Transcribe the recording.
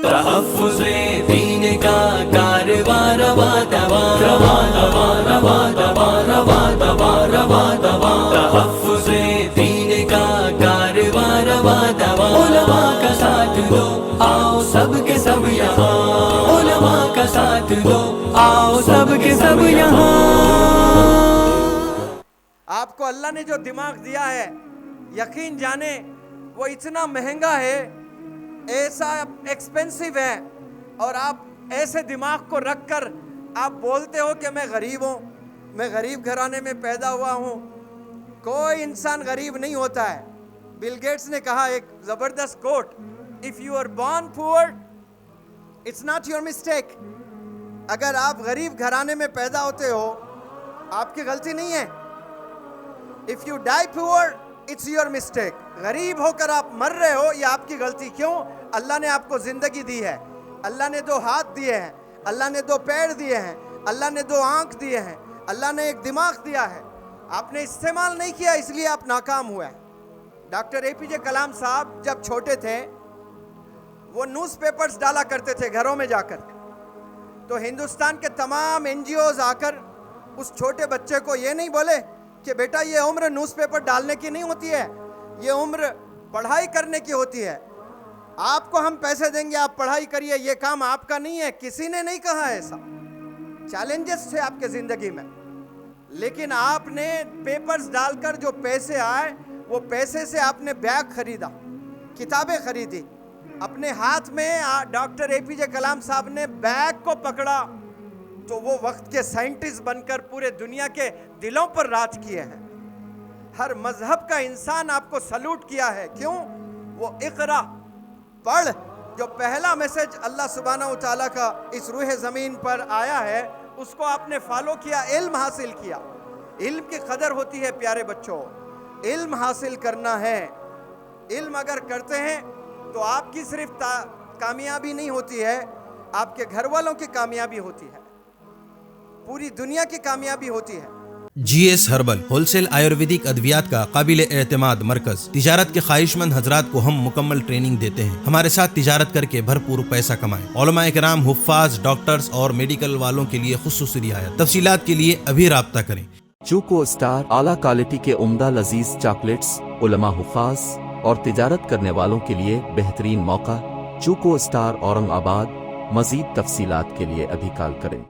تحفظ دین کا کارواں رواں رواں رواں رواں رواں رواں رواں رواں رواں رواں تحفظ دین کا کارواں رواں رواں علماء کا ساتھ دو آؤ سب کے سب یہاں علماء کا ساتھ دو آؤ سب کے سب یہاں. آپ کو اللہ نے جو دماغ دیا ہے یقین جانے وہ اتنا مہنگا ہے، ایسا ایکسپینسو ہے، اور آپ ایسے دماغ کو رکھ کر آپ بولتے ہو کہ میں غریب ہوں، میں غریب گھرانے میں پیدا ہوا ہوں. کوئی انسان غریب نہیں ہوتا ہے. بل گیٹس نے کہا ایک زبردست کوٹ، اف یو آر بورن پور اٹس ناٹ یور مسٹیک. اگر آپ غریب گھرانے میں پیدا ہوتے ہو آپ کی غلطی نہیں ہے. اف یو ڈائی پور اٹس یور مسٹیک. غریب ہو کر آپ مر رہے ہو یہ آپ کی غلطی. کیوں؟ اللہ نے آپ کو زندگی دی ہے، اللہ نے 2 ہاتھ دیے ہیں، اللہ نے 2 پیر دیے ہیں، اللہ نے 2 آنکھ دیے ہیں، اللہ نے ایک دماغ دیا ہے. آپ نے استعمال نہیں کیا اس لیے آپ ناکام ہوئے. ڈاکٹر اے پی جے کلام صاحب جب چھوٹے تھے وہ نیوز پیپرز ڈالا کرتے تھے گھروں میں جا کر. تو ہندوستان کے تمام این جی اوز آ کر اس چھوٹے بچے کو یہ نہیں بولے کہ بیٹا یہ عمر نیوز پیپر ڈالنے کی نہیں ہوتی ہے، یہ عمر پڑھائی کرنے کی ہوتی ہے. آپ کو ہم پیسے دیں گے آپ پڑھائی کریے، یہ کام آپ کا نہیں ہے. کسی نے نہیں کہا ایسا. چیلنجز تھے آپ کے زندگی میں، لیکن آپ نے پیپرز ڈال کر جو پیسے آئے وہ پیسے سے آپ نے بیگ خریدا، کتابیں خریدی. اپنے ہاتھ میں ڈاکٹر اے پی جے کلام صاحب نے بیگ کو پکڑا تو وہ وقت کے سائنٹسٹ بن کر پورے دنیا کے دلوں پر راج کیے ہیں. ہر مذہب کا انسان آپ کو سلوٹ کیا ہے. کیوں؟ وہ اقرا پڑھ جو پہلا میسج اللہ سبحانہ و تعالیٰ کا اس روح زمین پر آیا ہے اس کو آپ نے فالو کیا، علم حاصل کیا. علم کی قدر ہوتی ہے پیارے بچوں، علم حاصل کرنا ہے. علم اگر کرتے ہیں تو آپ کی صرف کامیابی نہیں ہوتی ہے، آپ کے گھر والوں کی کامیابی ہوتی ہے، پوری دنیا کی کامیابی ہوتی ہے. G S herbal wholesale Ayurvedic ادویات کا قابل اعتماد مرکز. تجارت کے خواہش مند حضرات کو ہم مکمل ٹریننگ دیتے ہیں. ہمارے ساتھ تجارت کر کے بھرپور پیسہ کمائیں. علماء کرام، حفاظ، ڈاکٹرز اور میڈیکل والوں کے لیے خصوصی رعایت. تفصیلات کے لیے ابھی رابطہ کریں. چوکو اسٹار اعلیٰ کوالٹی کے عمدہ لذیذ چاکلیٹس علماء، حفاظ اور تجارت کرنے والوں کے لیے بہترین موقع. چوکو اسٹار اورنگ آباد. مزید تفصیلات کے لیے ابھی کال کریں.